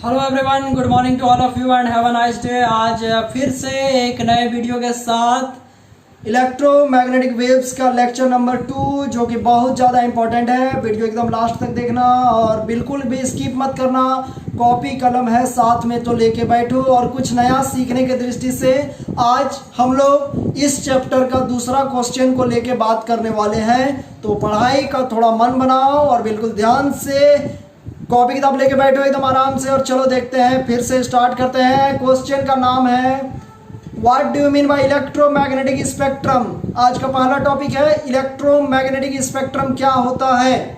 Hello everyone, good morning to all of you and have a nice day. आज फिर से एक नए वीडियो के साथ इलेक्ट्रोमैग्नेटिक वेव्स का लेक्चर नंबर 2 जो कि बहुत ज़्यादा इंपॉर्टेंट है। वीडियो एकदम लास्ट तक देखना और बिल्कुल भी स्किप मत करना। कॉपी कलम है साथ में तो लेके बैठो और कुछ नया सीखने की दृष्टि से आज हम लोग इस चैप्टर का दूसरा क्वेश्चन को लेके बात करने वाले हैं। तो पढ़ाई का थोड़ा मन बनाओ और बिल्कुल ध्यान से कॉपी किताब लेके बैठो एकदम आराम से और चलो देखते हैं। फिर से स्टार्ट करते हैं। क्वेश्चन का नाम है what do you mean by electromagnetic spectrum. आज का पहला टॉपिक है इलेक्ट्रोमैग्नेटिक स्पेक्ट्रम क्या होता है।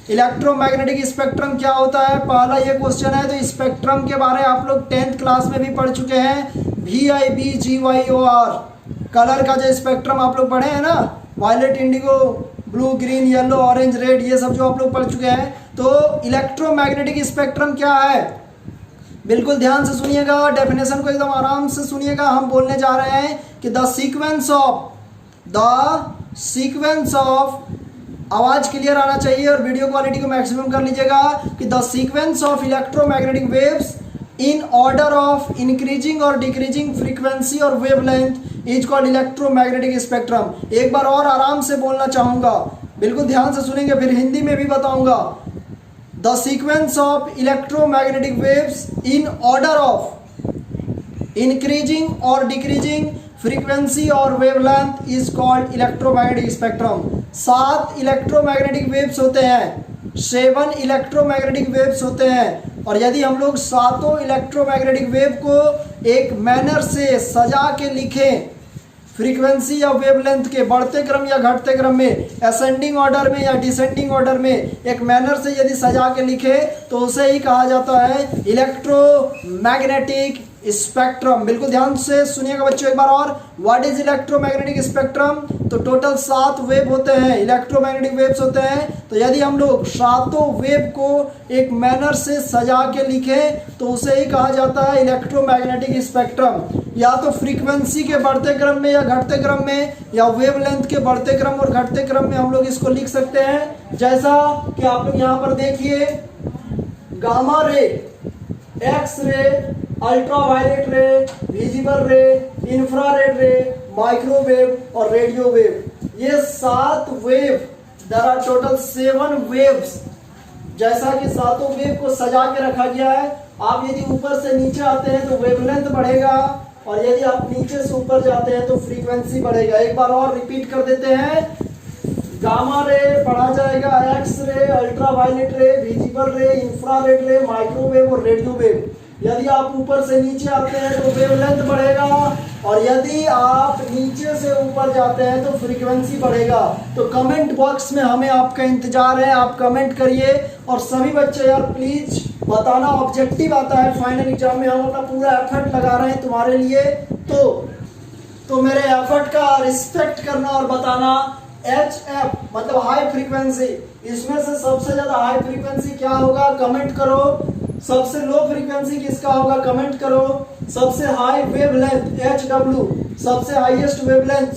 इलेक्ट्रोमैग्नेटिक स्पेक्ट्रम क्या होता है, पहला ये क्वेश्चन है। तो स्पेक्ट्रम के बारे में आप लोग 10th क्लास में भी पढ़ चुके हैं। VIBGYOR कलर का जो स्पेक्ट्रम आप लोग पढ़े हैं ना, violet, indigo, blue, green, yellow, orange, red, ये सब जो आप लोग पढ़ चुके हैं। तो इलेक्ट्रोमैग्नेटिक स्पेक्ट्रम क्या है, बिल्कुल ध्यान से सुनिएगा। डेफिनेशन को एकदम आराम से सुनिएगा। हम बोलने जा रहे हैं कि द सीक्वेंस ऑफ आवाज क्लियर आना चाहिए और वीडियो क्वालिटी को मैक्सिमम कर लीजिएगा कि the sequence of electromagnetic waves in order of increasing और डिक्रीजिंग फ्रीक्वेंसी और wavelength is called electromagnetic spectrum. एक बार और आराम से बोलना चाहूंगा, बिल्कुल ध्यान से सुनेंगे, फिर हिंदी में भी बताऊंगा। The sequence of electromagnetic waves in order of increasing और डिक्रीजिंग फ्रीक्वेंसी और wavelength is called electromagnetic spectrum. 7 electromagnetic waves होते हैं, 7 इलेक्ट्रोमैग्नेटिक वेव्स होते हैं। और यदि हम लोग सातों इलेक्ट्रोमैग्नेटिक वेव को एक मैनर से सजा के लिखें, फ्रीक्वेंसी या वेवलेंथ के बढ़ते क्रम या घटते क्रम में, असेंडिंग ऑर्डर में या डिसेंडिंग ऑर्डर में एक मैनर से यदि सजा के लिखे तो उसे ही कहा जाता है इलेक्ट्रोमैग्नेटिक स्पेक्ट्रम। बिल्कुल ध्यान से सुनिएगा बच्चों एक बार और। What is electromagnetic spectrum. तो टोटल 7 वेव होते हैं, इलेक्ट्रोमैग्नेटिक वेव्स होते हैं। तो यदि हम लोग सातों वेव को एक मैनर से सजा के लिखें तो उसे ही कहा जाता है इलेक्ट्रोमैग्नेटिक स्पेक्ट्रम। या तो फ्रीक्वेंसी के बढ़ते क्रम में या घटते क्रम में, या वेवलेंथ के बढ़ते क्रम और घटते क्रम में हम लोग इसको लिख सकते हैं। जैसा कि आप लोग यहाँ पर देखिए, gamma ray, X ray, ultraviolet रे, विजिबल रे, इंफ्रारेड रे, माइक्रोवेव और रेडियो वेव, ये 7 wave, there are total 7 waves. जैसा कि सातों वेव को सजा के रखा गया है। आप यदि ऊपर से नीचे आते हैं तो वेवलेंथ बढ़ेगा और यदि आप नीचे से ऊपर जाते हैं तो फ्रीक्वेंसी बढ़ेगा। एक बार और रिपीट कर देते हैं। गामा रे पढ़ा जाएगा, एक्स रे, अल्ट्रावायलेट रे, विजिबल रे, इंफ्रारेड रे, माइक्रोवेव और रेडियो वेव। यदि आप ऊपर से नीचे आते हैं तो वेवलेंथ बढ़ेगा और यदि आप नीचे से ऊपर जाते हैं तो फ्रीक्वेंसी बढ़ेगा। तो कमेंट बॉक्स में हमें आपका इंतजार है, आप कमेंट करिए। और सभी बच्चे यार प्लीज बताना, ऑब्जेक्टिव आता है फाइनल एग्जाम में, हम अपना पूरा एफर्ट लगा रहे हैं तुम्हारे लिए। तो मेरे एफर्ट का रिस्पेक्ट करना और बताना। HF मतलब हाई फ्रीक्वेंसी, इसमें से सबसे ज्यादा हाई फ्रीक्वेंसी क्या होगा, कमेंट करो। सबसे लो फ्रीक्वेंसी किसका होगा, कमेंट करो। सबसे हाई वेवलेंथ HW, सबसे हाईएस्ट वेवलेंथ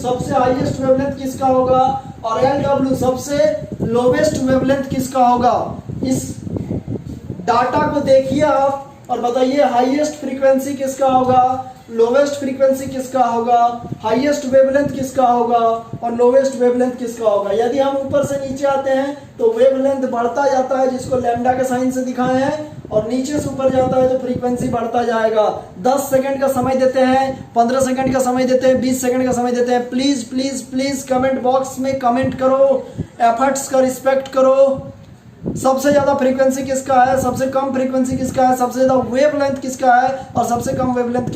किसका होगा, और LW सबसे लोवेस्ट वेवलेंथ किसका होगा। इस डाटा को देखिए आप और बताइए हाईएस्ट फ्रीक्वेंसी किसका होगा, लोवेस्ट फ्रीक्वेंसी किसका होगा, हाईएस्ट वेवलेंथ किसका होगा और लोवेस्ट वेवलेंथ किसका होगा। यदि हम ऊपर से नीचे आते हैं तो वेवलेंथ बढ़ता जाता है, जिसको लैम्डा के साइन से दिखाए हैं, और नीचे से ऊपर जाता है तो फ्रीक्वेंसी बढ़ता जाएगा। 10 सेकंड का समय देते हैं, 15 सेकंड का समय देते हैं, 20 सेकंड का समय देते हैं। Please please please comment box में कमेंट करो, एफर्ट्स का रिस्पेक्ट करो। सबसे ज्यादा फ्रीक्वेंसी किसका है, सबसे कम फ्रीक्वेंसी किसका है, सबसे ज्यादा वेवलेंथ किसका है और सबसे कम वेवलेंथ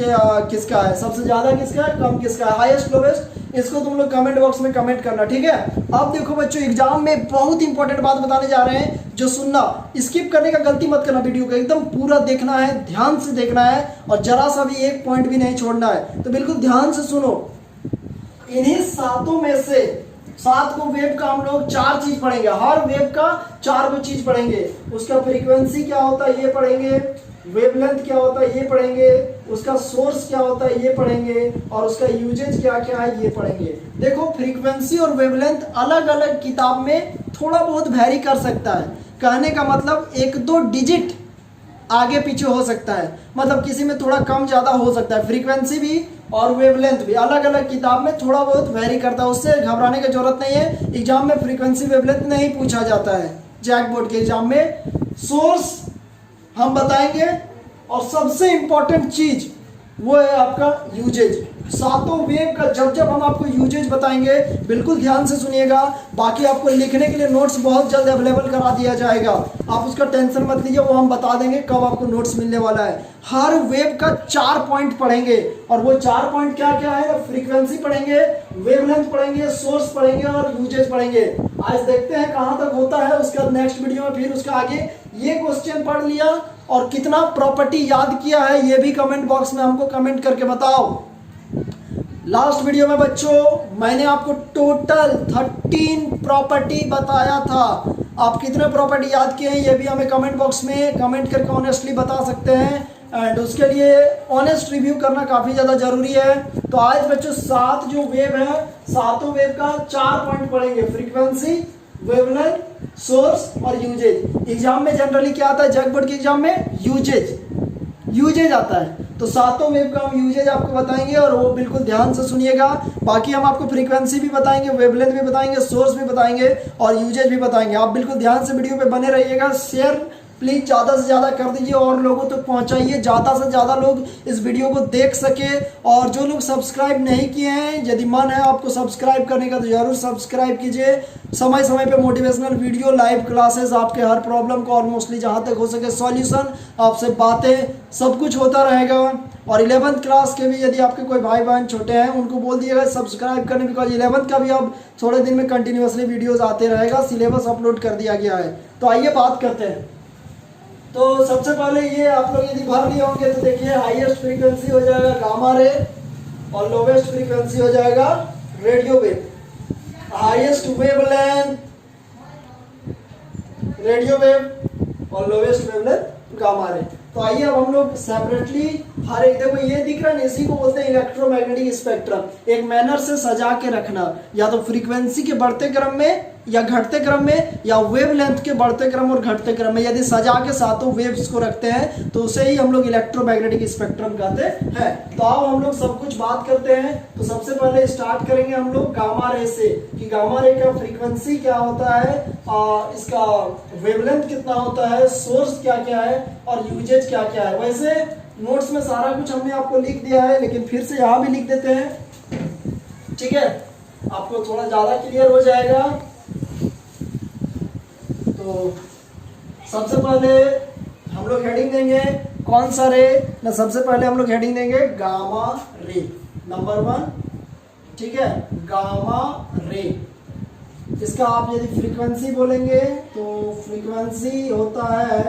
किसका है, सबसे ज्यादा किसका है, कम किसका है, हाईएस्ट लोवेस्ट, इसको तुम लोग कमेंट बॉक्स में कमेंट करना, ठीक है। अब देखो बच्चों, एग्जाम में बहुत इंपॉर्टेंट बात बताने जा रहे हैं जो सुनना, स्किप करने का गलती मत करना। वीडियो को एकदम पूरा देखना है, ध्यान से देखना है और जरा सा भी एक पॉइंट भी नहीं छोड़ना है। तो बिल्कुल ध्यान से सुनो। इन्हीं सातों में से 7 को वेव का हम लोग 4 चीज पढ़ेंगे, हर वेव का 4 को चीज पढ़ेंगे। उसका फ्रीक्वेंसी क्या होता है ये पढ़ेंगे, वेवलेंथ क्या होता है ये पढ़ेंगे, उसका सोर्स क्या होता है ये पढ़ेंगे और उसका यूजेज क्या क्या है ये पढ़ेंगे। देखो फ्रीक्वेंसी और वेवलेंथ अलग अलग किताब में थोड़ा बहुत वैरी कर सकता है। कहने का मतलब 1-2 डिजिट आगे पीछे हो सकता है, मतलब किसी में थोड़ा कम ज़्यादा हो सकता है। फ्रीक्वेंसी भी और वेवलेंथ भी अलग अलग किताब में थोड़ा बहुत वेरी करता है, उससे घबराने की जरूरत नहीं है। एग्जाम में फ्रीक्वेंसी वेवलेंथ नहीं पूछा जाता है, जैक बोर्ड के एग्जाम में। सोर्स हम बताएंगे और सबसे इंपॉर्टेंट चीज वो है आपका यूजेज। सातों वेव का जब जब हम आपको यूजेज बताएंगे बिल्कुल ध्यान से सुनिएगा। बाकी आपको लिखने के लिए नोट्स बहुत जल्द अवेलेबल करा दिया जाएगा, आप उसका टेंशन मत लीजिए, वो हम बता देंगे कब आपको नोट्स मिलने वाला है। हर वेव का 4 पॉइंट पढ़ेंगे और वो 4 पॉइंट क्या क्या है? फ्रीक्वेंसी पढ़ेंगे, वेवलेंथ पढ़ेंगे, सोर्स पढ़ेंगे और यूजेज पढ़ेंगे। आज देखते हैं कहां तक होता है, उसका नेक्स्ट वीडियो में फिर उसका आगे ये क्वेश्चन पढ़ लिया और कितना प्रॉपर्टी याद किया है ये भी कमेंट बॉक्स में हमको कमेंट करके बताओ। लास्ट वीडियो में बच्चों मैंने आपको टोटल 13 प्रॉपर्टी बताया था, आप कितने प्रॉपर्टी याद किए हैं ये भी हमें कमेंट बॉक्स में कमेंट करके ऑनेस्टली बता सकते हैं। एंड उसके लिए ऑनेस्ट रिव्यू करना काफ़ी ज़्यादा जरूरी है। तो आज बच्चों 7 जो वेव है, सातों वेव का 4 पॉइंट पढ़ेंगे, फ्रीक्वेंसी, वेवलेंथ, सोर्स और यूजेज। एग्जाम में जनरली क्या आता है? जैक बोर्ड के एग्जाम में यूजेज आता है। तो सातों वेव का हम यूजेज आपको बताएंगे और वो बिल्कुल ध्यान से सुनिएगा। बाकी हम आपको फ्रीक्वेंसी भी बताएंगे, वेवलेंथ भी बताएंगे, सोर्स भी बताएंगे और यूजेज भी बताएंगे। आप बिल्कुल ध्यान से वीडियो पे बने रहिएगा। शेयर प्लीज ज़्यादा से ज़्यादा कर दीजिए और लोगों तक पहुंचाइए, ज़्यादा से ज़्यादा लोग इस वीडियो को देख सके। और जो लोग सब्सक्राइब नहीं किए हैं, यदि मन है आपको सब्सक्राइब करने का तो जरूर सब्सक्राइब कीजिए। समय समय पे मोटिवेशनल वीडियो, लाइव क्लासेस, आपके हर प्रॉब्लम को ऑलमोस्टली जहाँ तक हो सके सॉल्यूशन, आपसे बातें, सब कुछ होता रहेगा। और 11th क्लास के भी यदि आपके कोई भाई बहन छोटे हैं उनको बोल दिएगा सब्सक्राइब करने, बिकॉज 11th का भी अब थोड़े दिन में कंटिन्यूसली वीडियोज़ आते रहेगा, सिलेबस अपलोड कर दिया गया है। तो आइए बात करते हैं। तो सबसे पहले ये आप लोग यदि भर लिए होंगे तो देखिए हाईएस्ट फ्रीक्वेंसी हो जाएगा गामा रे और लोवेस्ट फ्रीक्वेंसी हो जाएगा radio wave. Highest wavelength radio wave और लोवेस्ट वेवलेंथ गामा रे। तो आइए अब हम लोग सेपरेटली हर एक, देखो ये दिख रहा है, इसी को बोलते हैं इलेक्ट्रोमैग्नेटिक स्पेक्ट्रम। एक मैनर से सजा के रखना, या तो फ्रीक्वेंसी के बढ़ते क्रम में या घटते क्रम में, या वेवलेंथ के बढ़ते क्रम और घटते क्रम में। यदि सजा के सातों वेव्स को रखते हैं तो उसे ही हम लोग इलेक्ट्रोमैग्नेटिक स्पेक्ट्रम कहते हैं। तो अब हम लोग सब कुछ बात करते हैं। तो सबसे पहले स्टार्ट करेंगे हम लोग गामा रे से, कि गामा रे का फ्रीक्वेंसी क्या होता है, इसका वेवलेंथ कितना होता है, सोर्स क्या क्या है और यूजेज क्या क्या है। वैसे नोट्स में सारा कुछ हमने आपको लिख दिया है, लेकिन फिर से यहाँ भी लिख देते हैं, ठीक है, आपको थोड़ा ज्यादा क्लियर हो जाएगा। तो सबसे पहले हम लोग हेडिंग देंगे कौन सा रे ना, सबसे पहले हम लोग हेडिंग देंगे गामा रे, नंबर 1, ठीक है, गामा रे। इसका आप यदि फ्रीक्वेंसी बोलेंगे तो फ्रीक्वेंसी होता है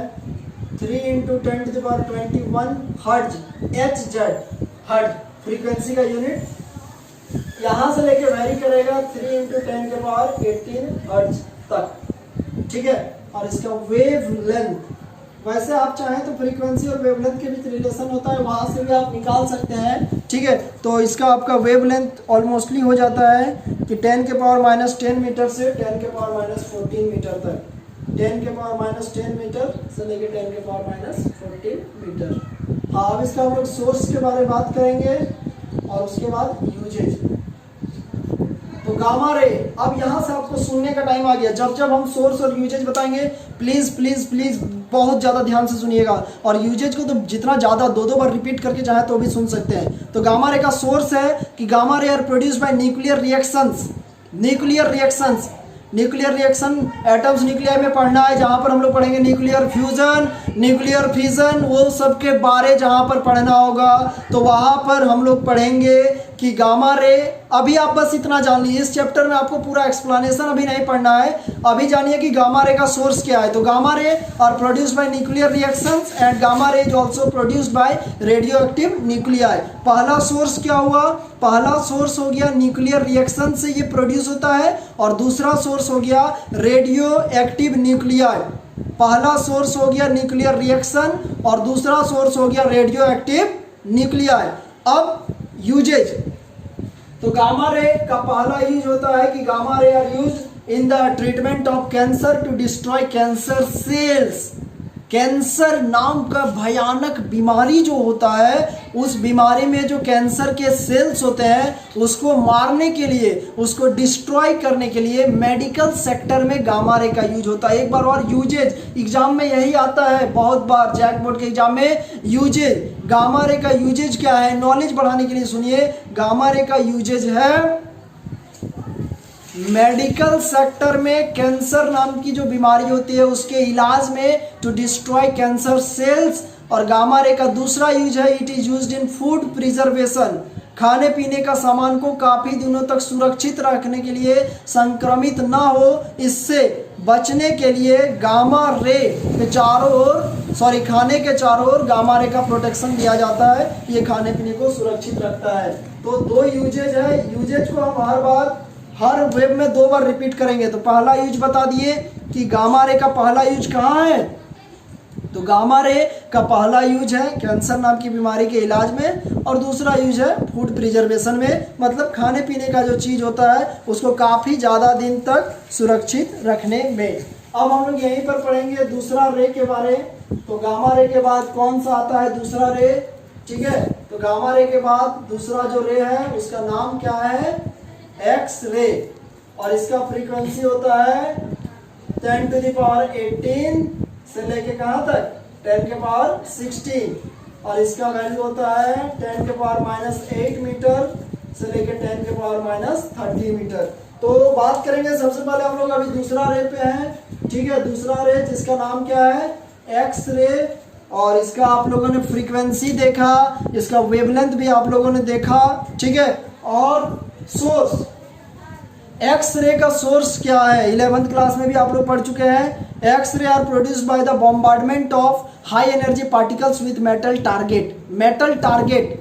3 × 10⁻21 हर्ट्ज, HZ हर्ट्ज फ्रीक्वेंसी का यूनिट। यहां से लेके वेरी करेगा 3 × 10⁻18 हर्ट्ज तक, ठीक है। और इसका वेव लेंथ, वैसे आप चाहें तो फ्रीक्वेंसी और वेवलेंथ के बीच रिलेशन होता है, वहां से भी आप निकाल सकते हैं, ठीक है। तो इसका आपका वेवलेंथ ऑलमोस्टली हो जाता है कि 10⁻10 मीटर से 10⁻14 मीटर तक, 10⁻10 मीटर से लेके 10⁻14 मीटर। हाँ, अब इसका हम लोग सोर्स के बारे में बात करेंगे और उसके बाद यूजेज। तो गामा रे, अब यहाँ से आपको सुनने का टाइम आ गया। जब जब हम सोर्स और यूजेज बताएंगे प्लीज प्लीज प्लीज बहुत ज्यादा ध्यान से सुनिएगा। और यूजेज को तो जितना ज्यादा 2-2 बार रिपीट करके चाहे तो भी सुन सकते हैं। तो गामा रे का सोर्स है कि gamma ray are produced by nuclear reactions. Nuclear reaction atoms nuclear में पढ़ना है, जहां पर हम लोग पढ़ेंगे न्यूक्लियर फ्यूजन, न्यूक्लियर फिजन, वो सब के बारे जहां पर पढ़ना होगा तो वहां पर हम लोग पढ़ेंगे कि गामा रे। अभी आप बस इतना जान लीजिए, इस चैप्टर में आपको पूरा एक्सप्लेनेशन अभी नहीं पढ़ना है, अभी जानिए कि गामा रे का सोर्स क्या है। तो gamma ray are produced by nuclear reactions and gamma ray is also produced by radioactive nuclei. पहला सोर्स क्या हुआ? पहला सोर्स हो गया न्यूक्लियर रिएक्शन से ये प्रोड्यूस होता है, और दूसरा सोर्स हो गया रेडियो एक्टिव न्यूक्लियाई। पहला सोर्स हो गया न्यूक्लियर रिएक्शन और दूसरा सोर्स हो गया रेडियो एक्टिव न्यूक्लियाई। अब यूजेज, तो गामा रे का पहला यूज होता है कि gamma ray are used in the treatment of cancer to destroy cancer cells. Cancer नाम का भयानक बीमारी जो होता है, उस बीमारी में जो कैंसर के सेल्स होते हैं उसको मारने के लिए, उसको डिस्ट्रॉय करने के लिए मेडिकल सेक्टर में गामा रे का यूज होता है। एक बार और यूजेज एग्जाम में यही आता है बहुत बार, जैक बोर्ड के एग्जाम में यूजेज, गामा रे का यूजेज क्या है, नॉलेज बढ़ाने के लिए सुनिए। गामा रे का यूजेज है मेडिकल सेक्टर में कैंसर नाम की जो बीमारी होती है उसके इलाज में, टू डिस्ट्रॉय कैंसर सेल्स। और गामा रे का दूसरा यूज है, it is used in food preservation, खाने पीने का सामान को काफी दिनों तक सुरक्षित रखने के लिए, संक्रमित ना हो इससे बचने के लिए गामा रे के चारों ओर, खाने के चारों ओर गामा रे का प्रोटेक्शन दिया जाता है, ये खाने पीने को सुरक्षित रखता है। तो दो यूजेज है, यूजेज को हम हर बार हर वेब में 2 बार रिपीट करेंगे। तो पहला यूज बता दिए कि गामा रे का पहला यूज कहाँ है, तो गामा रे का पहला यूज है कैंसर नाम की बीमारी के इलाज में, और दूसरा यूज है फूड प्रिजर्वेशन में, मतलब खाने पीने का जो चीज़ होता है उसको काफ़ी ज़्यादा दिन तक सुरक्षित रखने में। अब हम लोग यहीं पर पढ़ेंगे दूसरा रे के बारे। तो गामा रे के बाद कौन सा आता है, दूसरा रे, ठीक है। तो गामा रे के बाद दूसरा जो रे है उसका नाम क्या है, एक्स रे, और इसका फ्रीक्वेंसी होता है 10⁻18 से लेके कहाँ तक, 10⁻16, और इसका वैल्यू होता है 10⁻⁻8 मीटर से लेके 10⁻⁻30 मीटर। तो बात करेंगे सबसे पहले हम लोग अभी दूसरा रे पे हैं, ठीक है। दूसरा रे जिसका नाम क्या है, एक्स रे, और इसका आप लोगों ने फ्रीक्वेंसी देखा, इसका वेवलेंथ भी आप लोगों ने देखा, ठीक है। और सोर्स, एक्स रे का सोर्स क्या है, 11th क्लास में भी आप लोग पढ़ चुके हैं। X ray are produced by the bombardment of high energy particles with metal target. Metal target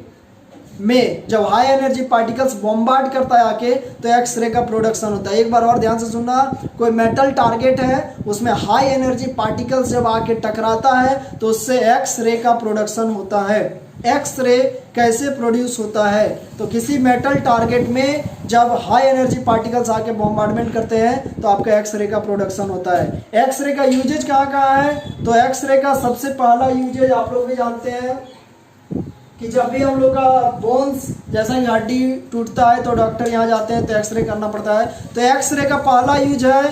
में जब हाई एनर्जी पार्टिकल्स बॉम्बार्ड करता है आके, तो एक्स रे का प्रोडक्शन होता है। एक बार और ध्यान से सुनना, कोई मेटल टारगेट है, उसमें हाई एनर्जी पार्टिकल्स जब आके टकराता है तो उससे एक्स रे का प्रोडक्शन होता है। एक्स रे कैसे प्रोड्यूस होता है, तो किसी मेटल टारगेट में जब हाई एनर्जी पार्टिकल्स आके बॉम्बार्डमेंट करते हैं तो आपका एक्स रे का प्रोडक्शन होता है। एक्स रे का यूजेज कहाँ कहाँ है, तो एक्स रे का सबसे पहला यूजेज आप लोग भी जानते हैं कि जब भी हम लोग का बोन्स, जैसा ही हड्डी टूटता है तो डॉक्टर यहाँ जाते हैं तो एक्सरे करना पड़ता है। तो एक्सरे का पहला यूज है,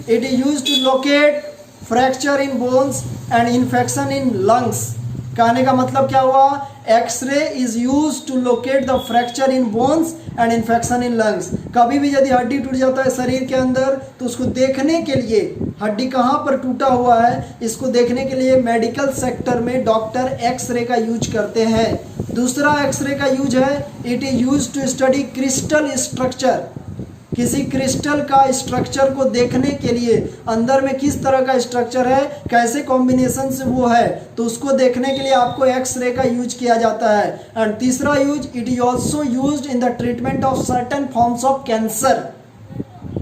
it is use to locate fracture in bones and infection in lungs. कहने का मतलब क्या हुआ, X ray is use to locate the fracture in bones and infection in lungs. कभी भी यदि हड्डी टूट जाता है शरीर के अंदर तो उसको देखने के लिए, हड्डी कहाँ पर टूटा हुआ है इसको देखने के लिए मेडिकल सेक्टर में डॉक्टर एक्सरे का यूज करते हैं। दूसरा एक्सरे का यूज है, it is use to study crystal structure. किसी क्रिस्टल का स्ट्रक्चर को देखने के लिए, अंदर में किस तरह का स्ट्रक्चर है, कैसे कॉम्बिनेशन से वो है, तो उसको देखने के लिए आपको एक्सरे का यूज किया जाता है। एंड तीसरा use, it is also used in the treatment of certain forms of cancer.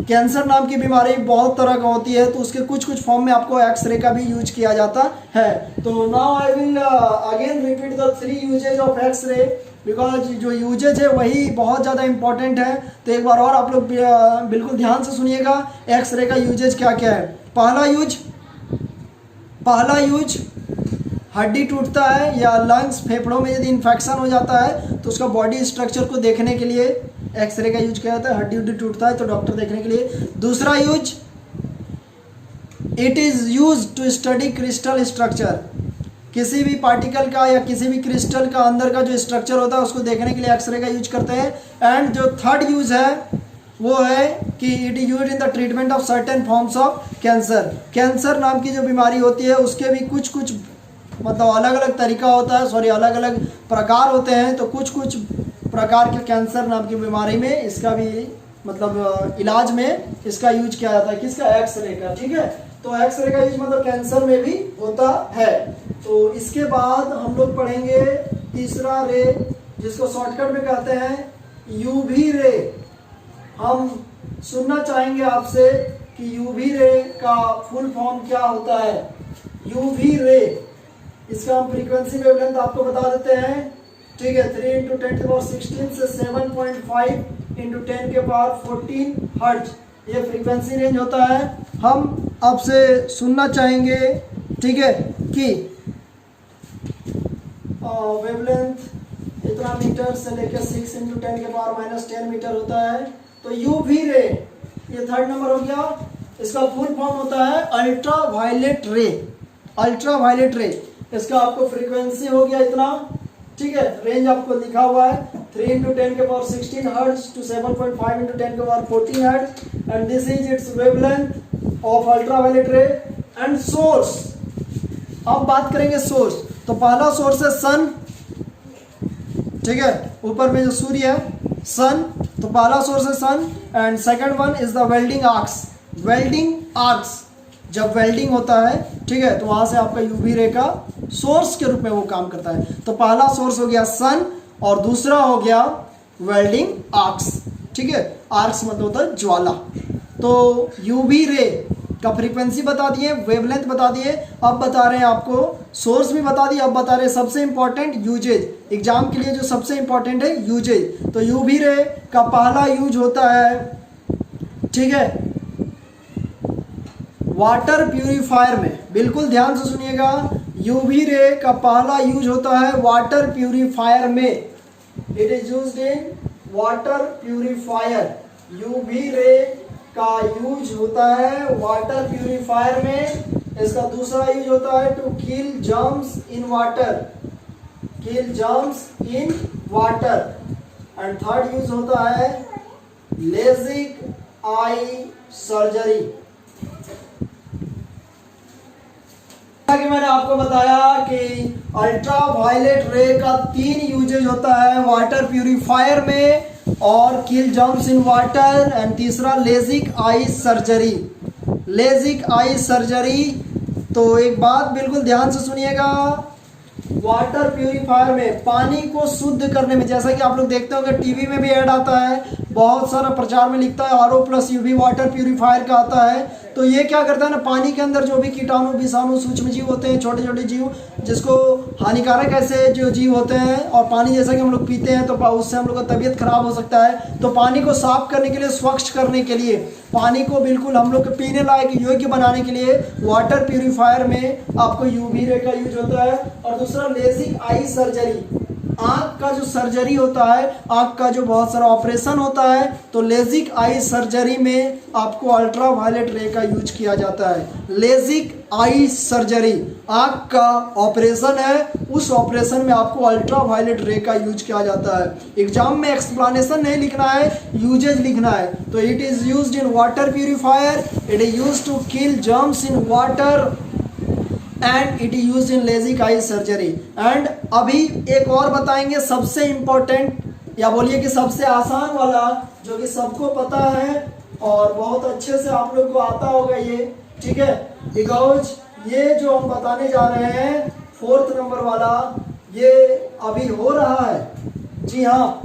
Cancer नाम की बीमारी बहुत तरह का होती है तो उसके कुछ कुछ फॉर्म में आपको एक्सरे का भी यूज किया जाता है। तो now I will again repeat the 3 uses of X ray, because जो यूजेज है वही बहुत ज़्यादा इंपॉर्टेंट है। तो एक बार और आप लोग बिल्कुल ध्यान से सुनिएगा एक्सरे का यूजेज क्या क्या है। पहला यूज हड्डी टूटता है या लंग्स, फेफड़ों में यदि इन्फेक्शन हो जाता है तो उसका बॉडी स्ट्रक्चर को देखने के लिए एक्सरे का यूज किया जाता है। हड्डी उड्डी टूटता है तो डॉक्टर देखने के लिए। दूसरा use, it is use to study crystal structure. किसी भी पार्टिकल का या किसी भी क्रिस्टल का अंदर का जो स्ट्रक्चर होता है उसको देखने के लिए एक्सरे का यूज करते हैं। एंड जो थर्ड यूज है वो है कि it is use in the treatment of certain forms of cancer. Cancer नाम की जो बीमारी होती है उसके भी कुछ कुछ मतलब अलग अलग तरीका होता है, अलग अलग प्रकार होते हैं। तो कुछ कुछ प्रकार के कैंसर नाम की बीमारी में इसका भी मतलब इलाज में इसका यूज किया जाता है, किसका, एक्सरे का, ठीक है। तो एक्सरे का यूज मतलब कैंसर में भी होता है। तो इसके बाद हम लोग पढ़ेंगे तीसरा रे, जिसको शॉर्टकट में कहते हैं यूवी रे। हम सुनना चाहेंगे आपसे कि यूवी रे का फुल फॉर्म क्या होता है। यूवी रे, इसका हम फ्रीक्वेंसी वेवलेंथ आपको बता देते हैं, ठीक है। 3 × 10⁻16 से 7.5 × 10⁻14 हर्ट्ज, ये फ्रीक्वेंसी रेंज होता है। हम आपसे सुनना चाहेंगे ठीक है, कि वेवलेंथ इतना मीटर से लेकर 6 × 10⁻⁻10 मीटर होता है। तो यूवी रे, ये थर्ड नंबर हो गया, इसका फुल फॉर्म होता है अल्ट्रा वायलेट रे। अल्ट्रा वायलेट रे, इसका आपको फ्रीक्वेंसी हो गया इतना, ठीक है, रेंज आपको लिखा हुआ है 3 × 10⁻16 hertz to 7.5 × 10⁻14 hertz and this is its wavelength of ultraviolet ray. And source, अब बात करेंगे सोर्स। तो पहला सोर्स है सन, ठीक है, ऊपर में जो सूर्य है सन, तो पहला सोर्स है sun. And second one is the welding arcs. Welding arcs, जब वेल्डिंग होता है, ठीक है, तो वहां से आपका यूवी रे का सोर्स के रूप में वो काम करता है। तो पहला सोर्स हो गया सन और दूसरा हो गया वेल्डिंग आर्क्स, ठीक है, आर्क्स मतलब होता है ज्वाला। तो यूवी रे का फ्रीक्वेंसी बता दिए, वेवलेंथ बता दिए, अब बता रहे हैं आपको सोर्स भी बता दिए, अब बता रहे हैं सबसे इंपॉर्टेंट यूजेज, एग्जाम के लिए जो सबसे इंपॉर्टेंट है यूजेज। तो यूवी रे का पहला यूज होता है, ठीक है, वाटर प्यूरिफायर में। बिल्कुल ध्यान से सुनिएगा, यूवी रे का पहला यूज होता है वाटर प्यूरिफायर में। It is used in water purifier. UV ray का यूज होता है वाटर प्यूरिफायर में। इसका दूसरा यूज होता है to kill germs in water, kill germs in water. And third use होता है लेजिक आई सर्जरी। कि मैंने आपको बताया कि अल्ट्रा वायलेट रे का 3 यूजेज होता है, वाटर प्यूरिफायर में और किल जर्म्स इन वाटर एंड तीसरा Lasik eye surgery. Lasik eye surgery, तो एक बात बिल्कुल ध्यान से सुनिएगा, वाटर प्यूरिफायर में पानी को शुद्ध करने में, जैसा कि आप लोग देखते होंगे टीवी में भी ऐड आता है, बहुत सारा प्रचार में लिखता है RO+UV वाटर प्यूरिफायर का आता है। तो ये क्या करता है ना, पानी के अंदर जो भी कीटाणु विषाणु सूक्ष्म जीव होते हैं, छोटे छोटे जीव जिसको हानिकारक ऐसे जो जीव होते हैं, और पानी जैसा कि हम लोग पीते हैं तो उससे हम लोग का तबीयत खराब हो सकता है। तो पानी को साफ करने के लिए, स्वच्छ करने के लिए, पानी को बिल्कुल हम लोग पीने लायक योग्य बनाने के लिए वाटर प्यूरिफायर में आपको यूवी रे का यूज होता है। और दूसरा लेजिक आई सर्जरी, आँख का जो सर्जरी होता है, आँख का जो बहुत सारा ऑपरेशन होता है, तो लेजिक आई सर्जरी में आपको अल्ट्रा वायलेट रे का यूज किया जाता है। लेजिक आई सर्जरी, आँख का ऑपरेशन है, उस ऑपरेशन में आपको अल्ट्रा वायलेट रे का यूज किया जाता है। एग्जाम में एक्सप्लेनेशन नहीं लिखना है, यूजेज लिखना है। तो it is used in water purifier, it is used to kill germs in water and it is used in LASIK eye surgery. And अभी एक और बताएंगे सबसे इंपॉर्टेंट, या बोलिए कि सबसे आसान वाला, जो कि सबको पता है और बहुत अच्छे से आप लोग को आता होगा ये, ठीक है, बिकॉज ये जो हम बताने जा रहे हैं 4th नंबर वाला, ये अभी हो रहा है। जी हाँ,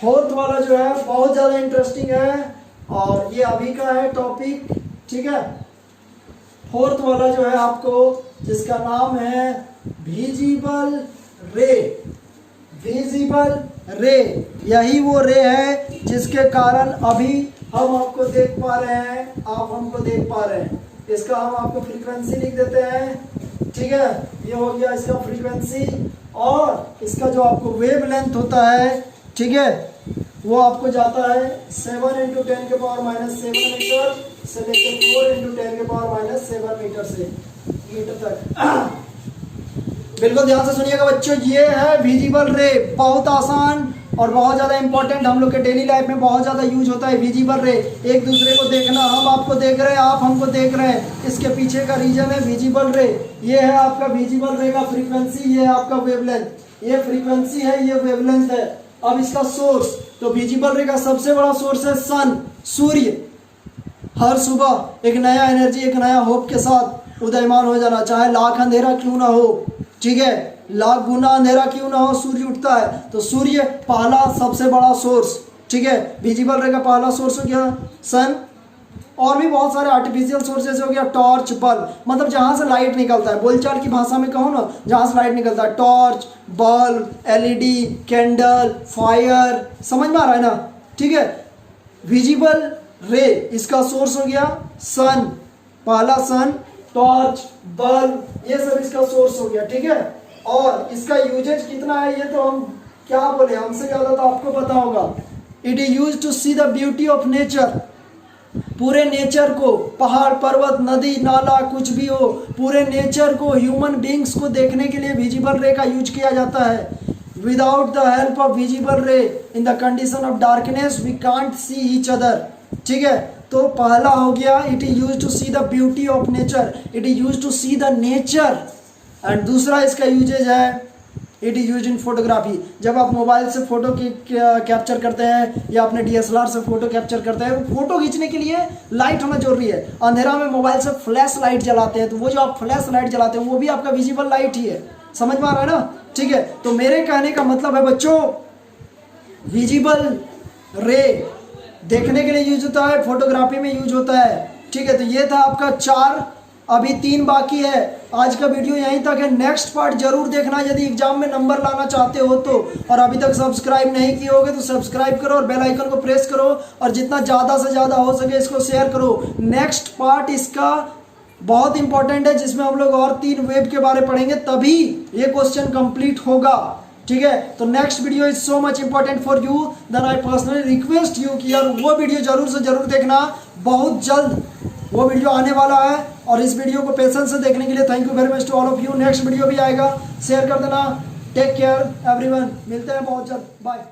4th वाला जो है बहुत ज़्यादा इंटरेस्टिंग है और ये अभी का है टॉपिक, ठीक है। 4th वाला जो है आपको, जिसका नाम है विजिबल रे। विजिबल रे, यही वो रे है जिसके कारण अभी हम आपको देख पा रहे हैं, आप हमको देख पा रहे हैं। इसका हम आपको फ्रीक्वेंसी लिख देते हैं, ठीक है, ये हो गया इसका फ्रीक्वेंसी। और इसका जो आपको वेव लेंथ होता है, ठीक है, वो आपको जाता है 7 × 10⁻⁻7 मीटर से लेकर 4 × 10⁻⁻7 मीटर तक। बिल्कुल ध्यान से सुनिएगा बच्चों, ये है विजिबल रे। बहुत आसान और बहुत ज़्यादा इंपॉर्टेंट, हम लोग के डेली लाइफ में बहुत ज़्यादा यूज होता है विजिबल रे। एक दूसरे को देखना, हम आपको देख रहे हैं, आप हमको देख रहे हैं, इसके पीछे का रीजन है विजिबल रे। ये है आपका विजिबल रे का फ्रीक्वेंसी, ये है आपका वेवलेंथ। ये फ्रीक्वेंसी है, ये वेवलेंथ है। अब इसका सोर्स, तो विजिबल रे का सबसे बड़ा सोर्स है सन, सूर्य। हर सुबह एक नया एनर्जी, एक नया होप के साथ उदयमान हो जाना, चाहे लाख अंधेरा क्यों ना हो, ठीक है, लाख गुना अंधेरा क्यों ना हो, सूर्य उठता है। तो सूर्य पहला सबसे बड़ा सोर्स, ठीक है, विजिबल रे का पहला सोर्स हो गया सन। और भी बहुत सारे आर्टिफिशियल सोर्सेज हो गया, टॉर्च, बल्ब, मतलब जहाँ से लाइट निकलता है, बोलचाल की भाषा में कहूँ ना, जहाँ से लाइट निकलता है, torch, bulb, LED, candle, fire, समझ में आ रहा है ना, ठीक है। विजिबल रे, इसका सोर्स हो गया सन, पहला सन। टॉर्च, बल्ब, ये सब इसका सोर्स हो गया, ठीक है। और इसका यूजेज कितना है ये तो हम क्या बोले, हमसे ज्यादा तो आपको पता होगा। It is use to see the beauty of nature, पूरे नेचर को, पहाड़ पर्वत नदी नाला कुछ भी हो, पूरे नेचर को, ह्यूमन बींग्स को देखने के लिए विजिबल रे का यूज किया जाता है। Without the help of visible ray in the condition of darkness we can't see each other, ठीक है। तो पहला हो गया it is use to see the beauty of nature, it is use to see the nature. And दूसरा इसका usages है it is use in photography, जब आप मोबाइल से फोटो कैप्चर करते हैं या अपने DSLR से फोटो कैप्चर करते हैं, फोटो खींचने के लिए लाइट होना जरूरी है। अंधेरा में मोबाइल से फ्लैश लाइट जलाते हैं, तो वो जो आप फ्लैश लाइट जलाते हैं वो भी आपका विजिबल लाइट ही है, समझ में आ रहा है ना, ठीक है। तो मेरे कहने का मतलब है बच्चों, विजिबल रे देखने के लिए यूज होता है, फोटोग्राफी में यूज होता है, ठीक है। तो ये था आपका 4, अभी 3 बाकी है। आज का वीडियो यहीं तक है, नेक्स्ट पार्ट जरूर देखना यदि एग्जाम में नंबर लाना चाहते हो तो। और अभी तक सब्सक्राइब नहीं किए होगे तो सब्सक्राइब करो और बेल आइकन को प्रेस करो और जितना ज़्यादा से ज़्यादा हो सके इसको शेयर करो। नेक्स्ट पार्ट इसका बहुत इंपॉर्टेंट है, जिसमें हम लोग और 3 वेब के बारे पढ़ेंगे, तभी ये क्वेश्चन कंप्लीट होगा, ठीक है। तो next video is so much important for you, then I personally request you कि यार वो वीडियो जरूर से जरूर देखना, बहुत जल्द वो वीडियो आने वाला है। और इस वीडियो को पेशेंस से देखने के लिए thank you very much to all of you. Next video भी आएगा, शेयर कर देना। टेक केयर एवरीवन, मिलते हैं बहुत जल्द, बाय।